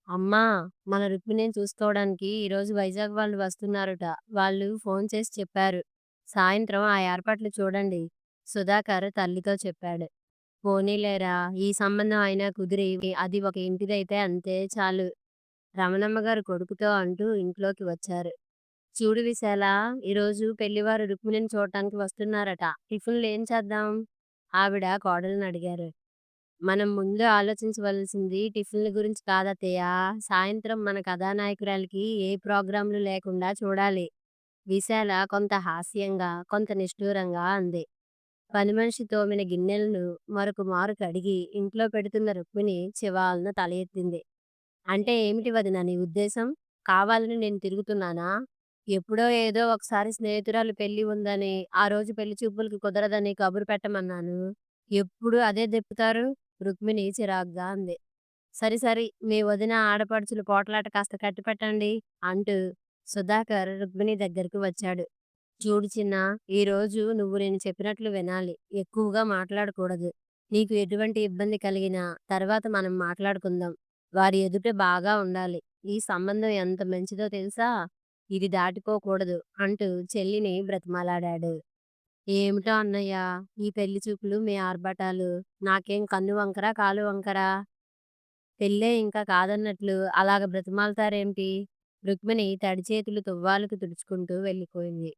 అమ్మా, మన రుక్మిణిని చూసుకోవడానికి ఈరోజు వైజాగ్ వాళ్ళు వస్తున్నారుట. వాళ్ళు ఫోన్ చేసి చెప్పారు. సాయంత్రం ఆ ఏర్పాట్లు చూడండి. సుధాకర్ తల్లితో చెప్పాడు. పోనీలేరా, ఈ సంబంధం అయినా కుదిరి అది ఒక ఇంటిదైతే అంతే చాలు. రమణమ్మ గారు కొడుకుతో అంటూ ఇంట్లోకి వచ్చారు. చూడు విశాల, ఈరోజు పెళ్లివారు రుక్మిణిని చూడటానికి వస్తున్నారట. టిఫిన్లు ఏం చేద్దాం? ఆవిడ కోడల్ని అడిగారు. మనం ముందు ఆలోచించవలసింది టిఫిన్‌ల గురించి కాదత్తయ్య. సాయంత్రం మన కథానాయకురాలికి ఏ ప్రోగ్రామ్‌లు లేకుండా చూడాలి. విశాల కొంత హాస్యంగా, కొంత నిష్ఠూరంగా అంది. పనిమనిషి తోమిన గిన్నెలను మరొక మారు కడిగి ఇంట్లో పెడుతున్న రుక్మిణి చివాలున తల ఎత్తింది. అంటే ఏమిటి వదినా నీ ఉద్దేశం? కావాలని నేను తిరుగుతున్నానా? ఎప్పుడో ఏదో ఒకసారి స్నేహితురాలు పెళ్లి ఉందని, ఆ రోజు పెళ్లి చూపులకి కుదరదని కబురు పెట్టమన్నాను. ఎప్పుడు అదే దెప్పుతారు? రుక్మిణి చిరాగ్గా అంది. సరి సరి, మీ వదిన ఆడపడుచుల పోట్లాట కాస్త కట్టిపెట్టండి అంటూ సుధాకర్ రుక్మిణి దగ్గరికి వచ్చాడు. చూడు చిన్నా, ఈరోజు నువ్వు నేను చెప్పినట్లు వినాలి. ఎక్కువగా మాట్లాడకూడదు. నీకు ఎటువంటి ఇబ్బంది కలిగినా తర్వాత మనం మాట్లాడుకుందాం. వారి ఎదుట బాగా ఉండాలి. ఈ సంబంధం ఎంత మంచిదో తెలుసా? ఇది దాటిపోకూడదు అంటూ చెల్లిని బ్రతిమాలాడాడు. ఏమిటో అన్నయ్య, ఈ పెళ్లి చూపులు మీ ఆర్భాటాలు. నాకేం కన్ను వంకరా కాలు వంకరా? పెళ్ళే ఇంకా కాదన్నట్లు అలాగ బ్రతిమాలతారేమిటి? రుక్మిణి తడి చేతులు తువ్వాలుకు తుడుచుకుంటూ వెళ్ళిపోయింది.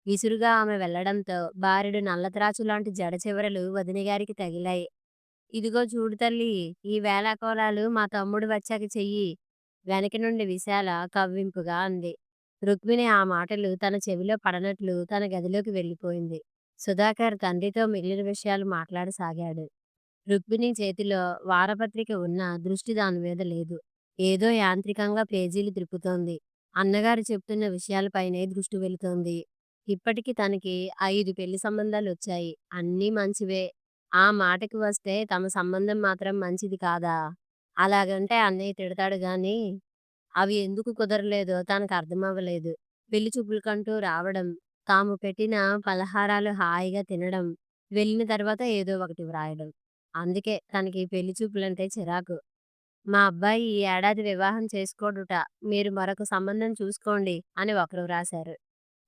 విసురుగా ఆమె వెళ్లడంతో బారెడు నల్లత్రాచు లాంటి జడ చివరలు వదినగారికి తగిలాయి. ఇదిగో చూడు తల్లి, ఈ వేళాకోళాలు మా తమ్ముడు వచ్చాక చెయ్యి. వెనక నుండి విశాల కవ్వింపుగా అంది. రుక్మిణి ఆ మాటలు తన చెవిలో పడనట్లు తన గదిలోకి వెళ్ళిపోయింది. సుధాకర్ తండ్రితో మిగిలిన విషయాలు మాట్లాడసాగాడు. రుక్మిణి చేతిలో వారపత్రిక ఉన్నా దృష్టి దాని మీద లేదు. ఏదో యాంత్రికంగా పేజీలు తిప్పుతోంది. అన్నగారు చెప్తున్న విషయాలపైనే దృష్టి వెళుతోంది. ఇప్పటికి తనకి 5 పెళ్లి సంబంధాలొచ్చాయి. అన్నీ మంచివే. ఆ మాటకి వస్తే తమ సంబంధం మాత్రం మంచిది కాదా? అలాగంటే అన్నయ్య తిడతాడు గాని, అవి ఎందుకు కుదరలేదో తనకు అర్థమవ్వలేదు. పెళ్లి చూపులకంటూ రావడం, తాము పెట్టిన పలహారాలు హాయిగా తినడం, వెళ్ళిన తర్వాత ఏదో ఒకటి వ్రాయడం. అందుకే తనకి పెళ్లి చూపులంటే చిరాకు. మా అబ్బాయి ఈ ఏడాది వివాహం చేసుకోడుట. మీరు మరొక సంబంధం చూసుకోండి అని ఒకరు వ్రాశారు.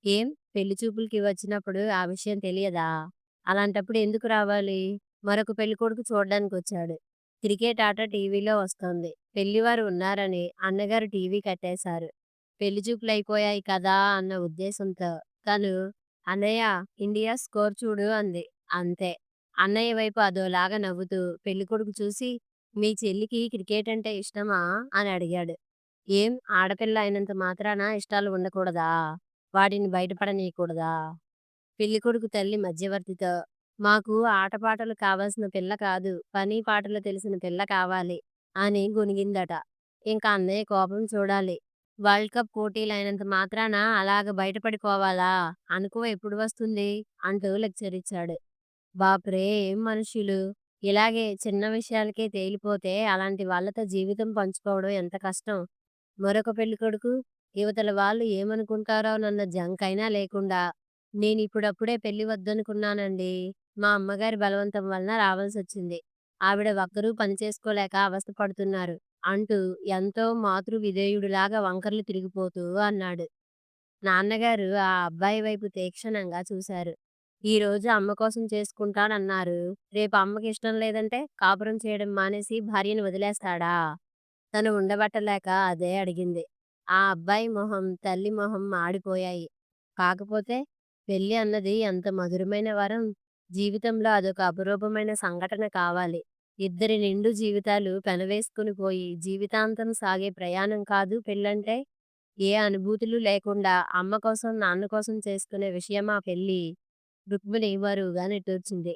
ఏం, పెళ్లి చూపులకి వచ్చినప్పుడు ఆ విషయం తెలియదా? అలాంటప్పుడు ఎందుకు రావాలి? మరొక పెళ్ళికొడుకు చూడ్డానికొచ్చాడు. క్రికెట్ ఆట టీవీలో వస్తోంది. పెళ్లివారు ఉన్నారని అన్నగారు టీవీ కట్టేశారు. పెళ్లి చూపులయిపోయాయి కదా అన్న ఉద్దేశంతో తను, అన్నయ్య, ఇండియా స్కోర్ చూడు అంది. అంతే. అన్నయ్య వైపు అదోలాగా నవ్వుతూ పెళ్ళికొడుకు చూసి, మీ చెల్లికి క్రికెట్ అంటే ఇష్టమా అని అడిగాడు. ఏం, ఆడపిల్ల అయినంత మాత్రాన ఇష్టాలు ఉండకూడదా? వాటిని బయటపడనీయకూడదా? పెళ్ళికొడుకు తల్లి మధ్యవర్తితో, మాకు ఆటపాటలు కావాల్సిన పిల్ల కాదు, పని పాటలు తెలిసిన పిల్ల కావాలి అని గొనిగిందట. ఇంకా అన్నయ్య కోపం చూడాలి. వరల్డ్ కప్ పోటీలైనంత మాత్రాన అలాగ బయటపడిపోవాలా? అనుకువ ఎప్పుడు వస్తుంది అంటూ లెక్చర్ ఇచ్చాడు. బాపురే, ఏం మనుషులు! ఇలాగే చిన్న విషయాలకే తేలిపోతే అలాంటి వాళ్ళతో జీవితం పంచుకోవడం ఎంత కష్టం. మరొక పెళ్ళికొడుకు, యువతల వాళ్ళు ఏమనుకుంటారోనన్న జంకైనా లేకుండా, నేనిప్పుడప్పుడే పెళ్లి వద్దనుకున్నానండి. మా అమ్మగారి బలవంతం వలన రావాల్సొచ్చింది. ఆవిడ ఒక్కరూ పని చేసుకోలేక అవస్థ పడుతున్నారు అంటూ ఎంతో మాతృ విధేయుడిలాగా వంకర్లు తిరిగిపోతూ అన్నాడు. నాన్నగారు ఆ అబ్బాయి వైపు తీక్షణంగా చూశారు. ఈరోజు అమ్మ కోసం చేసుకుంటానన్నారు. రేపు అమ్మకి ఇష్టం లేదంటే కాపురం చేయడం మానేసి భార్యను వదిలేస్తాడా? తను ఉండబట్టలేక అదే అడిగింది. ఆ అబ్బాయి మొహం, తల్లి మొహం మాడిపోయాయి. కాకపోతే పెళ్లి అన్నది ఎంత మధురమైన వరం. జీవితంలో అదొక అపురూపమైన సంఘటన కావాలి. ఇద్దరి నిండు జీవితాలు పెనవేసుకుని పోయి జీవితాంతం సాగే ప్రయాణం కాదు పెళ్ళంటే. ఏ అనుభూతులు లేకుండా అమ్మ కోసం, నాన్న కోసం చేసుకునే విషయమా పెళ్లి? రుక్మిణి బరువుగా నిట్టూర్చింది.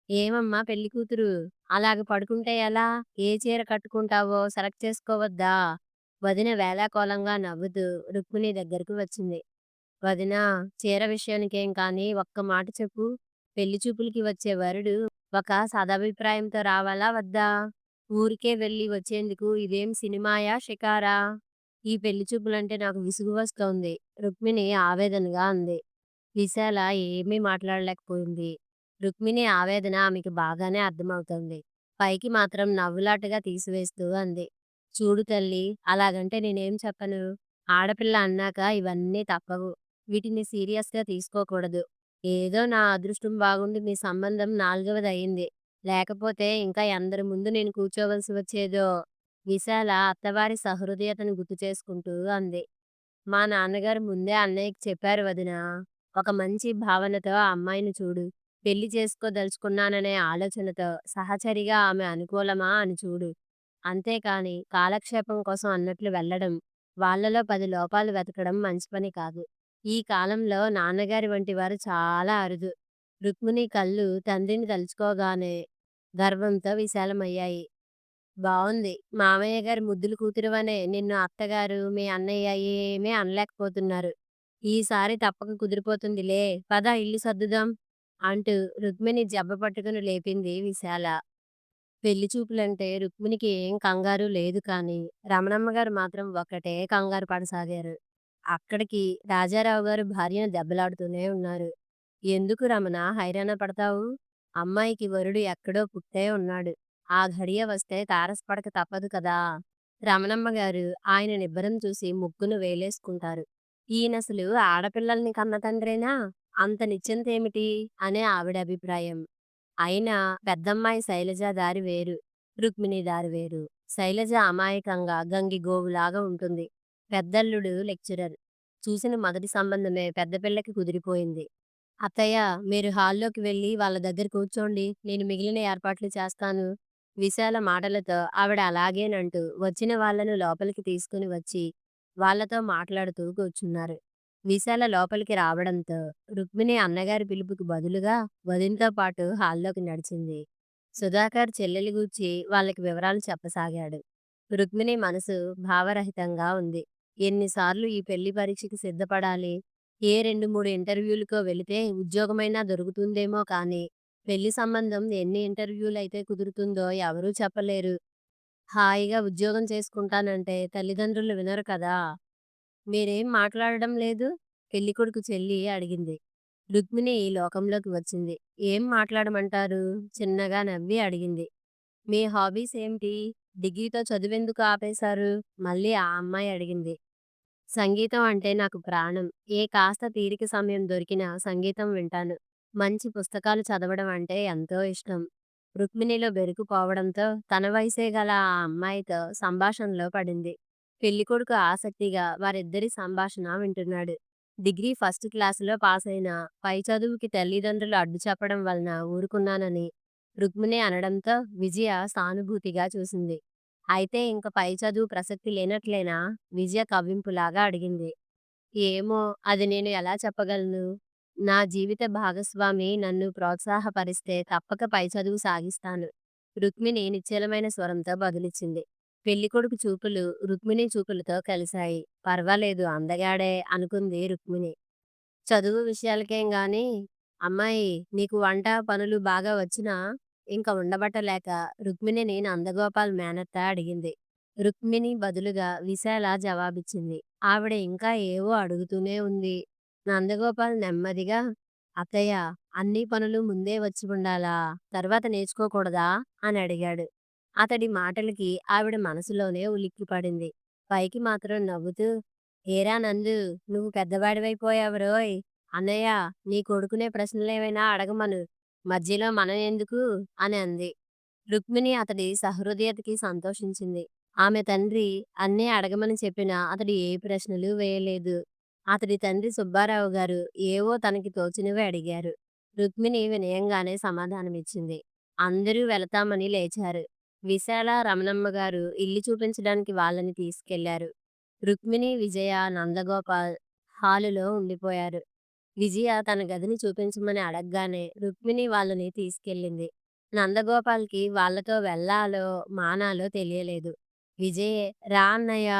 ఏమమ్మా పెళ్లి కూతురు, అలాగ పడుకుంటే ఎలా? ఏ చీర కట్టుకుంటావో సెలెక్ట్ చేసుకోవద్దా? వదిన వేళాకోళంగా నవ్వుతూ రుక్మిణి దగ్గరకు వచ్చింది. వదినా, చీర విషయానికేం కానీ ఒక్క మాట చెప్పు. పెళ్లి చూపులకి వచ్చే వరుడు ఒక సదభిప్రాయంతో రావాలా వద్దా? ఊరికే వెళ్ళి వచ్చేందుకు ఇదేం సినిమాయా, షికారా? ఈ పెళ్లి చూపులంటే నాకు విసుగు వస్తోంది రుక్మిణి ఆవేదనగా అంది. విశాల ఏమీ మాట్లాడలేకపోయింది. రుక్మిణి ఆవేదన ఆమెకి బాగానే అర్థమవుతోంది. పైకి మాత్రం నవ్వులాటగా తీసివేస్తూ అంది. చూడు తల్లి, అలాగంటే నేనేం చెప్పను. ఆడపిల్ల అన్నాక ఇవన్నీ తప్పవు. వీటిని సీరియస్‌గా తీసుకోకూడదు. ఏదో నా అదృష్టం బాగుండి మీ సంబంధం నాలుగవదయింది. లేకపోతే ఇంకా ఎందరి ముందు నేను కూర్చోవలసి వచ్చేదో. విశాల అత్తవారి సహృదయతను గుర్తు చేసుకుంటూ అంది. మా నాన్నగారు ముందే అన్నయ్యకి చెప్పారు వదినా. ఒక మంచి భావనతో ఆ అమ్మాయిని చూడు. పెళ్లి చేసుకోదలుచుకున్నాననే ఆలోచనతో సహచరిగా ఆమె అనుకూలమా అని చూడు. అంతేకాని కాలక్షేపం కోసం అన్నట్లు వెళ్ళడం, వాళ్ళలో 10 లోపాలు వెతకడం మంచి పని కాదు. ఈ కాలంలో నాన్నగారి వంటి వారు చాలా అరుదు. రుక్మిణి కళ్ళు తండ్రిని తలుచుకోగానే గర్వంతో విశాలమయ్యాయి. బావుంది. మామయ్య గారి ముద్దుల కూతురివనే నిన్ను అత్తగారు, మీ అన్నయ్య ఏమీ అనలేకపోతున్నారు. ఈసారి తప్పక కుదిరిపోతుందిలే. పద ఇల్లు సర్దుదాం అంటూ రుక్మిణి జబ్బ పట్టుకుని లేపింది విశాల. పెళ్లి చూపులంటే రుక్మిణికి ఏం కంగారు లేదు కానీ, రమణమ్మ గారు మాత్రం ఒకటే కంగారు పడసాగారు. అక్కడికి రాజారావు గారు భార్యను దెబ్బలాడుతూనే ఉన్నారు. ఎందుకు రమణ హైరాణ పడతావు? అమ్మాయికి వరుడు ఎక్కడో పుట్టే ఉన్నాడు. ఆ ఘడియ వస్తే తారసపడక తప్పదు కదా! రమణమ్మ గారు ఆయన నిబ్బరం చూసి ముక్కున వేలేసుకుంటారు. ఈయనసలు ఆడపిల్లల్ని కన్న తండ్రేనా? అంత నిశ్చింతేమిటి? అనే ఆవిడ అభిప్రాయం. అయినా పెద్దమ్మాయి శైలజ దారి వేరు. రుక్మిణి దారి వేరు. శైలజ అమాయకంగా గంగిగోవులాగా ఉంటుంది. పెద్దల్లుడు లెక్చరర్. చూసిన మొదటి సంబంధమే పెద్ద పిల్లకి కుదిరిపోయింది. అత్తయ్య, మీరు హాల్లోకి వెళ్ళి వాళ్ళ దగ్గర కూర్చోండి. నేను మిగిలిన ఏర్పాట్లు చేస్తాను. విశాల మాటలతో ఆవిడ అలాగేనంటూ వచ్చిన వాళ్ళను లోపలికి తీసుకుని వచ్చి వాళ్ళతో మాట్లాడుతూ కూర్చున్నారు. విశాల లోపలికి రావడంతో రుక్మిణి అన్నగారి పిలుపుకి బదులుగా వదినతో పాటు హాల్లోకి నడిచింది. సుధాకర్ చెల్లెలి గూర్చి వాళ్ళకి వివరాలు చెప్పసాగాడు. రుక్మిణి మనసు భావరహితంగా ఉంది. ఎన్నిసార్లు ఈ పెళ్లి పరీక్షకి సిద్ధపడాలి? ఏ 2, 3 ఇంటర్వ్యూలకో వెళితే ఉద్యోగమైనా దొరుకుతుందేమో కానీ, పెళ్లి సంబంధం ఎన్ని ఇంటర్వ్యూలైతే కుదురుతుందో ఎవరూ చెప్పలేరు. హాయిగా ఉద్యోగం చేసుకుంటానంటే తల్లిదండ్రులు వినరు కదా! మీరేం మాట్లాడడం లేదు? పెళ్ళికొడుకు చెల్లి అడిగింది. రుక్మిణి ఈ లోకంలోకి వచ్చింది. ఏం మాట్లాడమంటారు? చిన్నగా నవ్వి అడిగింది. మీ హాబీస్ ఏమిటి? డిగ్రీతో చదువెందుకు ఆపేశారు? మళ్ళీ ఆ అమ్మాయి అడిగింది. సంగీతం అంటే నాకు ప్రాణం. ఏ కాస్త తీరిక సమయం దొరికినా సంగీతం వింటాను. మంచి పుస్తకాలు చదవడం అంటే ఎంతో ఇష్టం. రుక్మిణిలో బెరుకుపోవడంతో తన వయసే గల ఆ అమ్మాయితో సంభాషణలో పడింది. పెళ్ళికొడుకు ఆసక్తిగా వారిద్దరి సంభాషణ వింటున్నాడు. డిగ్రీ ఫస్ట్ క్లాసులో పాసైన పై చదువుకి తల్లిదండ్రులు అడ్డు చెప్పడం వలన ఊరుకున్నానని రుక్మిణి అనడంతో విజయ సానుభూతిగా చూసింది. అయితే ఇంక పై చదువు ప్రసక్తి లేనట్లేనా? విజయ కవ్వింపులాగా అడిగింది. ఏమో, అది నేను ఎలా చెప్పగలను? నా జీవిత భాగస్వామి నన్ను ప్రోత్సాహపరిస్తే తప్పక పై చదువు సాగిస్తాను. రుక్మిణి నిశ్చలమైన స్వరంతో బదులిచ్చింది. పెళ్ళికొడుకు చూపులు రుక్మిణి చూపులతో కలిశాయి. పర్వాలేదు, అందగాడే అనుకుంది రుక్మిణి. చదువు విషయాలకేం గాని, అమ్మాయి నీకు వంట, పనులు బాగా వచ్చునా? ఇంక ఉండబట్టలేక రుక్మిణిని నందగోపాల్ మేనత్త అడిగింది. రుక్మిణి బదులుగా విశాల జవాబిచ్చింది. ఆవిడ ఇంకా ఏవో అడుగుతూనే ఉంది. నందగోపాల్ నెమ్మదిగా, అత్తయ్య, అన్ని పనులు ముందే వచ్చి ఉండాలా? తర్వాత నేర్చుకోకూడదా? అని అడిగాడు. అతడి మాటలకి ఆవిడ మనసులోనే ఉలిక్కిపడింది. పైకి మాత్రం నవ్వుతూ, ఏరా నందు, నువ్వు పెద్దవాడివైపోయావురోయ్! అన్నయ్య, నీ కొడుకునే ప్రశ్నలేవైనా అడగమను. మధ్యలో మనం ఎందుకు? అని అంది. రుక్మిణి అతడి సహృదయతకి సంతోషించింది. ఆమె తండ్రి అన్నీ అడగమని చెప్పినా అతడు ఏ ప్రశ్నలు వేయలేదు. అతడి తండ్రి సుబ్బారావు గారు ఏవో తనకి తోచినవి అడిగారు. రుక్మిణి వినయంగానే సమాధానమిచ్చింది. అందరూ వెళతామని లేచారు. విశాల, రమణమ్మ గారు ఇల్లు చూపించడానికి వాళ్ళని తీసుకెళ్లారు. రుక్మిణి, విజయ, నందగోపాల్ హాలులో ఉండిపోయారు. విజయ తన గదిని చూపించమని అడగ్గానే రుక్మిణి వాళ్ళని తీసుకెళ్ళింది. నందగోపాల్‌కి వాళ్ళతో వెళ్ళాలో, మానాలో తెలియలేదు. విజయ్ "రా అన్నయ్య"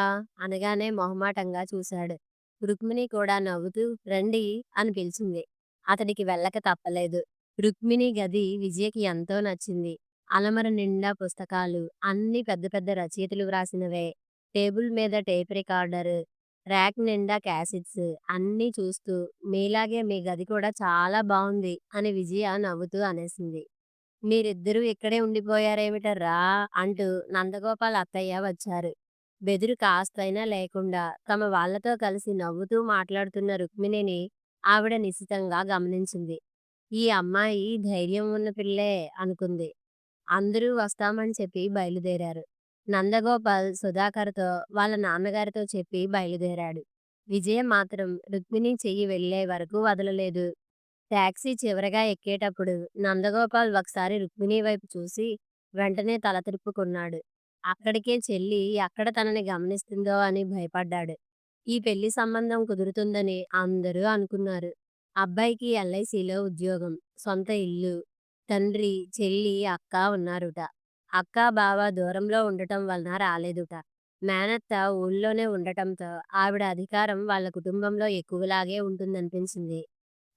అనగానే మొహమాటంగా చూశాడు. రుక్మిణి కూడా నవ్వుతూ "రండి" అని పిలిచింది. అతడికి వెళ్ళక తప్పలేదు. రుక్మిణి గది విజయకి ఎంతో నచ్చింది. అలమర నిండా పుస్తకాలు, అన్నీ పెద్ద పెద్ద రచయితలు వ్రాసినవే. టేబుల్ మీద టేప్ రికార్డర్, ర్యాక్ నిండా క్యాసెట్స్ అన్నీ చూస్తూ "మీలాగే మీ గది కూడా చాలా బావుంది" అని విజయ నవ్వుతూ అనేసింది. మీరిద్దరూ ఇక్కడే ఉండిపోయారేమిటర్రా అంటూ నందగోపాల్ అత్తయ్య వచ్చారు. బెదురు కాస్తైనా లేకుండా తమ వాళ్ళతో కలిసి నవ్వుతూ మాట్లాడుతున్న రుక్మిణిని ఆవిడ నిశితంగా గమనించింది. ఈ అమ్మాయి ధైర్యం ఉన్న పిల్లే అనుకుంది. అందరూ వస్తామని చెప్పి బయలుదేరారు. నందగోపాల్ సుధాకర్‌తో వాళ్ళ నాన్నగారితో చెప్పి బయలుదేరాడు. విజయ మాత్రం రుక్మిణి చెయ్యి వెళ్ళే వరకు వదలలేదు. టాక్సీ చివరగా ఎక్కేటప్పుడు నందగోపాల్ ఒకసారి రుక్మిణి వైపు చూసి వెంటనే తల తిప్పుకున్నాడు. అక్కడికే చెల్లి ఎక్కడ తనని గమనిస్తుందో అని భయపడ్డాడు. ఈ పెళ్లి సంబంధం కుదురుతుందని అందరూ అనుకున్నారు. అబ్బాయికి ఎల్ఐసిలో ఉద్యోగం, సొంత ఇల్లు, తండ్రి, చెల్లి, అక్క ఉన్నారుట. అక్క, బావ దూరంలో ఉండటం వలన రాలేదుట. మేనత్త ఊళ్ళోనే ఉండటంతో ఆవిడ అధికారం వాళ్ళ కుటుంబంలో ఎక్కువలాగే ఉంటుందనిపించింది.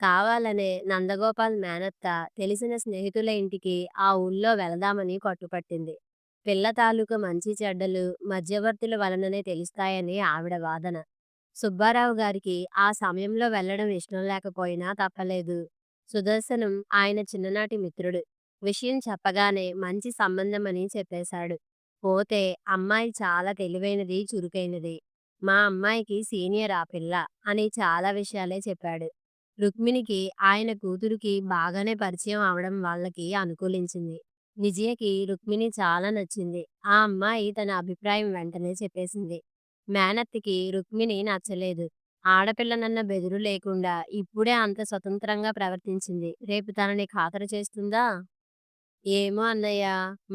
కావాలనే నందగోపాల్ మేనత్త తెలిసిన స్నేహితుల ఇంటికి ఆ ఊళ్ళో వెళదామని పట్టుపట్టింది. పిల్ల తాలూకు మంచి చెడ్డలు మధ్యవర్తుల వలననే తెలుస్తాయని ఆవిడ వాదన. సుబ్బారావు గారికి ఆ సమయంలో వెళ్ళడం ఇష్టం లేకపోయినా తప్పలేదు. సుదర్శనం ఆయన చిన్ననాటి మిత్రుడు. విషయం చెప్పగానే మంచి సంబంధమని చెప్పేశాడు. పోతే అమ్మాయి చాలా తెలివైనది, చురుకైనది. మా అమ్మాయికి సీనియర్ ఆ పిల్ల అని చాలా విషయాలే చెప్పాడు. రుక్మిణికి ఆయన కూతురికి బాగానే పరిచయం అవడం వాళ్ళకి అనుకూలించింది. విజయకి రుక్మిణి చాలా నచ్చింది. ఆ అమ్మాయి తన అభిప్రాయం వెంటనే చెప్పేసింది. మేనత్తకి రుక్మిణి నచ్చలేదు. ఆడపిల్లనన్న బెదురు లేకుండా ఇప్పుడే అంత స్వతంత్రంగా ప్రవర్తించింది. రేపు తనని ఖాతరు చేస్తుందా? ఏమో అన్నయ్య,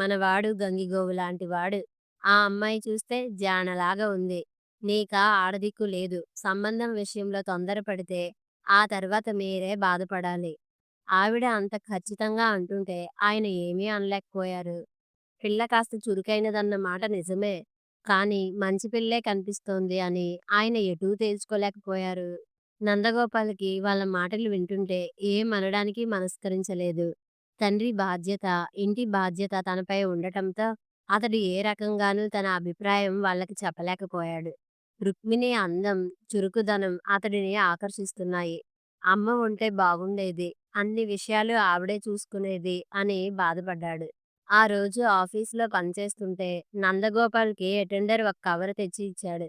మనవాడు గంగిగోవు లాంటి వాడు. ఆ అమ్మాయి చూస్తే జానలాగా ఉంది. నీకా ఆడదిక్కు లేదు. సంబంధం విషయంలో తొందరపడితే ఆ తర్వాత మీరే బాధపడాలి. ఆవిడ అంత ఖచ్చితంగా అంటుంటే ఆయన ఏమీ అనలేకపోయారు. పిల్ల కాస్త చురుకైనదన్న మాట నిజమే. కానీ మంచి పిల్లే కనిపిస్తోంది అని ఆయన ఎటూ తేల్చుకోలేకపోయారు. నందగోపాల్‌కి వాళ్ళ మాటలు వింటుంటే ఏమనడానికి మనస్కరించలేదు. తండ్రి బాధ్యత, ఇంటి బాధ్యత తనపై ఉండటంతో అతడు ఏ రకంగానూ తన అభిప్రాయం వాళ్ళకి చెప్పలేకపోయాడు. రుక్మిణి అందం, చురుకుదనం అతడిని ఆకర్షిస్తున్నాయి. అమ్మ ఉంటే బాగుండేది. అన్ని విషయాలు ఆవిడే చూసుకునేది అని బాధపడ్డాడు. ఆ రోజు ఆఫీసులో పనిచేస్తుంటే నందగోపాల్‌కి అటెండర్ ఒక కవర్ తెచ్చి ఇచ్చాడు.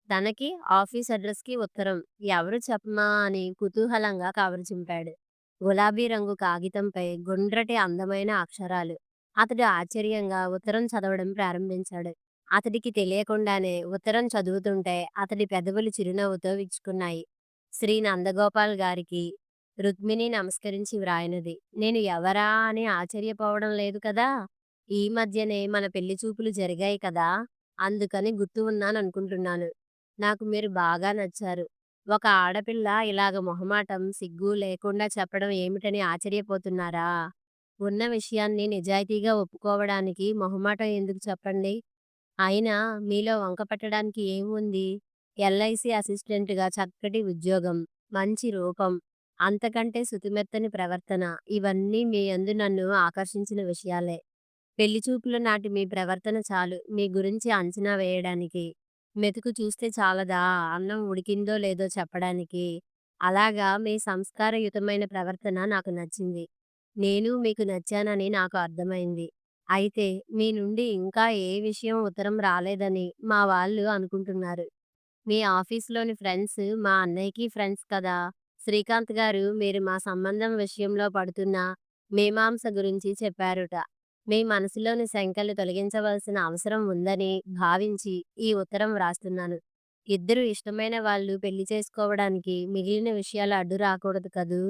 తనకి ఆఫీస్ అడ్రస్‌కి ఉత్తరం. ఎవరు చెప్పమా అని కుతూహలంగా కవర్ చింపాడు. గులాబీ రంగు కాగితంపై గుండ్రటి అందమైన అక్షరాలు. అతడు ఆశ్చర్యంగా ఉత్తరం చదవడం ప్రారంభించాడు. అతడికి తెలియకుండానే ఉత్తరం చదువుతుంటే అతడి పెదవులు చిరునవ్వుతో విచ్చుకున్నాయి. శ్రీ నందగోపాల్ గారికి రుక్మిణి నమస్కరించి వ్రాయినది. నేను ఎవరా అని ఆశ్చర్యపోవడం లేదు కదా! ఈ మధ్యనే మన పెళ్లి చూపులు జరిగాయి కదా! అందుకని గుర్తు ఉన్నాననుకుంటున్నాను. నాకు మీరు బాగా నచ్చారు. ఒక ఆడపిల్ల ఇలాగ మొహమాటం, సిగ్గు లేకుండా చెప్పడం ఏమిటని ఆశ్చర్యపోతున్నారా? ఉన్న విషయాన్ని నిజాయితీగా ఒప్పుకోవడానికి మొహమాటం ఎందుకు చెప్పండి? అయినా మీలో వంక పెట్టడానికి ఏముంది? ఎల్ఐసి అసిస్టెంట్‌గా చక్కటి ఉద్యోగం, మంచి రూపం, అంతకంటే శుతిమెత్తని ప్రవర్తన ఇవన్నీ మీ యందు నన్ను ఆకర్షించిన విషయాలే. పెళ్లి చూపుల నాటి మీ ప్రవర్తన చాలు మీ గురించి అంచనా వేయడానికి. మెతుకు చూస్తే చాలదా అన్నం ఉడికిందో లేదో చెప్పడానికి? అలాగా మీ సంస్కారయుతమైన ప్రవర్తన నాకు నచ్చింది. నేను మీకు నచ్చానని నాకు అర్థమైంది. అయితే మీ నుండి ఇంకా ఏ విషయం ఉత్తరం రాలేదని మా వాళ్ళు అనుకుంటున్నారు. మీ ఆఫీస్‌లోని ఫ్రెండ్స్ మా అన్నయ్యకి ఫ్రెండ్స్ కదా! శ్రీకాంత్ గారు మీరు మా సంబంధం విషయంలో పడుతున్న మీమాంస గురించి చెప్పారుట. మీ మనసులోని శంకలు తొలగించవలసిన అవసరం ఉందని భావించి ఈ ఉత్తరం వ్రాస్తున్నాను. ఇద్దరు ఇష్టమైన వాళ్ళు పెళ్లి చేసుకోవడానికి మిగిలిన విషయాలు అడ్డు రాకూడదు కదూ!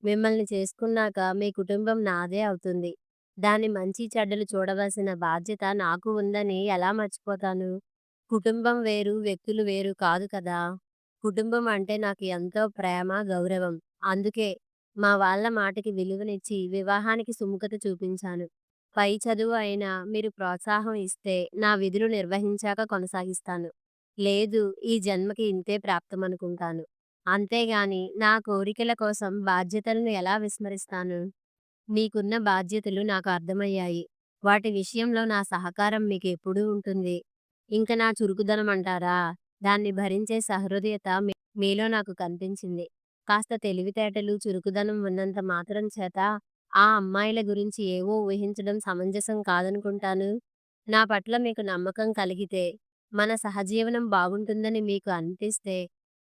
మిమ్మల్ని చేసుకున్నాక మీ కుటుంబం నాదే అవుతుంది. దాని మంచి చెడ్డలు చూడవలసిన బాధ్యత నాకు ఉందని ఎలా మర్చిపోతాను? కుటుంబం వేరు, వ్యక్తులు వేరు కాదు కదా! కుటుంబం అంటే నాకు ఎంతో ప్రేమ, గౌరవం. అందుకే మా వాళ్ళ మాటకి విలువనిచ్చి వివాహానికి సుముఖత చూపించాను. పై చదువు అయినా మీరు ప్రోత్సాహం ఇస్తే నా విధులు నిర్వహించాక కొనసాగిస్తాను. లేదు ఈ జన్మకి ఇంతే ప్రాప్తమనుకుంటాను. అంతేగాని నా కోరికల కోసం బాధ్యతలను ఎలా విస్మరిస్తాను? మీకున్న బాధ్యతలు నాకు అర్థమయ్యాయి. వాటి విషయంలో నా సహకారం మీకెప్పుడూ ఉంటుంది. ఇంక నా చురుకుదనం అంటారా? దాన్ని భరించే సహృదయత మీలో నాకు కనిపించింది. కాస్త తెలివితేటలు, చురుకుదనం ఉన్నంత మాత్రం చేత ఆ అమ్మాయిల గురించి ఏవో ఊహించడం సమంజసం కాదనుకుంటాను. నా పట్ల మీకు నమ్మకం కలిగితే, మన సహజీవనం బాగుంటుందని మీకు అనిపిస్తే,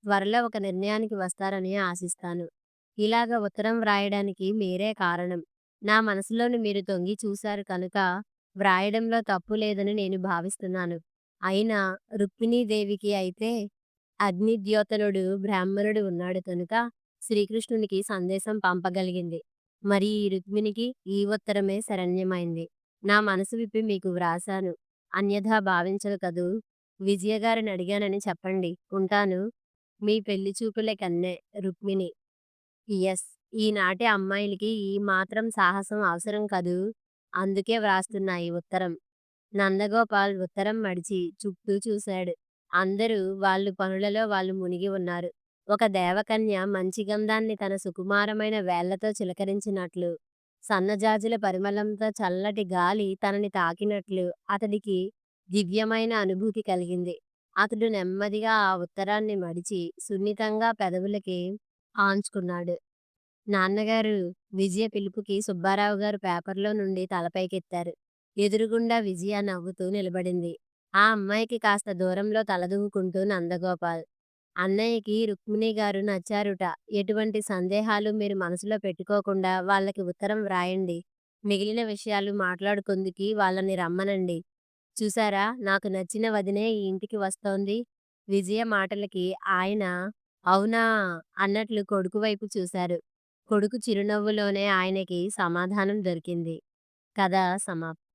త్వరలో ఒక నిర్ణయానికి వస్తారని ఆశిస్తాను. ఇలాగ ఉత్తరం వ్రాయడానికి మీరే కారణం. నా మనసులోని మీరు తొంగి చూశారు కనుక, వ్రాయడంలో తప్పు లేదని నేను భావిస్తున్నాను. అయినా రుక్మిణీదేవికి అయితే అగ్నిద్యోతనుడు బ్రాహ్మణుడు ఉన్నాడు కనుక, శ్రీకృష్ణునికి సందేశం పంపగలిగింది. మరి ఈ రుక్మిణికి ఈ ఉత్తరమే శరణ్యమైంది. నా మనసు విప్పి మీకు వ్రాసాను. అన్యథా భావించరు కదూ! విజయగారిని అడిగానని చెప్పండి. ఉంటాను. మీ పెళ్లి చూపుల కన్నె రుక్మిణి. ఎస్. ఈనాటి అమ్మాయిలకి ఈ మాత్రం సాహసం అవసరం కదూ! అందుకే వ్రాస్తున్నా ఈ ఉత్తరం. నందగోపాల్ ఉత్తరం మడిచి చుట్టూ చూశాడు. అందరూ వాళ్ళు పనులలో వాళ్ళు మునిగి ఉన్నారు. ఒక దేవకన్య మంచి గంధాన్ని తన సుకుమారమైన వేళ్లతో చిలకరించినట్లు, సన్నజాజుల పరిమళంతో చల్లటి గాలి తనని తాకినట్లు అతడికి దివ్యమైన అనుభూతి కలిగింది. అతడు నెమ్మదిగా ఆ ఉత్తరాన్ని మడిచి సున్నితంగా పెదవులకి ఆంచుకున్నాడు. నాన్నగారు! విజయ పిలుపుకి సుబ్బారావు గారు పేపర్లో నుండి తలపైకెత్తారు. ఎదురుగుండా విజయ నవ్వుతూ నిలబడింది. ఆ అమ్మాయికి కాస్త దూరంలో తలదూవుకుంటూ నందగోపాల్. అన్నయ్యకి రుక్మిణి గారు నచ్చారుట. ఎటువంటి సందేహాలు మీరు మనసులో పెట్టుకోకుండా వాళ్ళకి ఉత్తరం వ్రాయండి. మిగిలిన విషయాలు మాట్లాడుకుందుకి వాళ్ళని రమ్మనండి. చూసారా, నాకు నచ్చిన వదినే ఈ ఇంటికి వస్తోంది. విజయ మాటలకి ఆయన అవునా అన్నట్లు కొడుకు వైపు చూశారు. కొడుకు చిరునవ్వులోనే ఆయనకి సమాధానం దొరికింది. కథ సమాప్తం.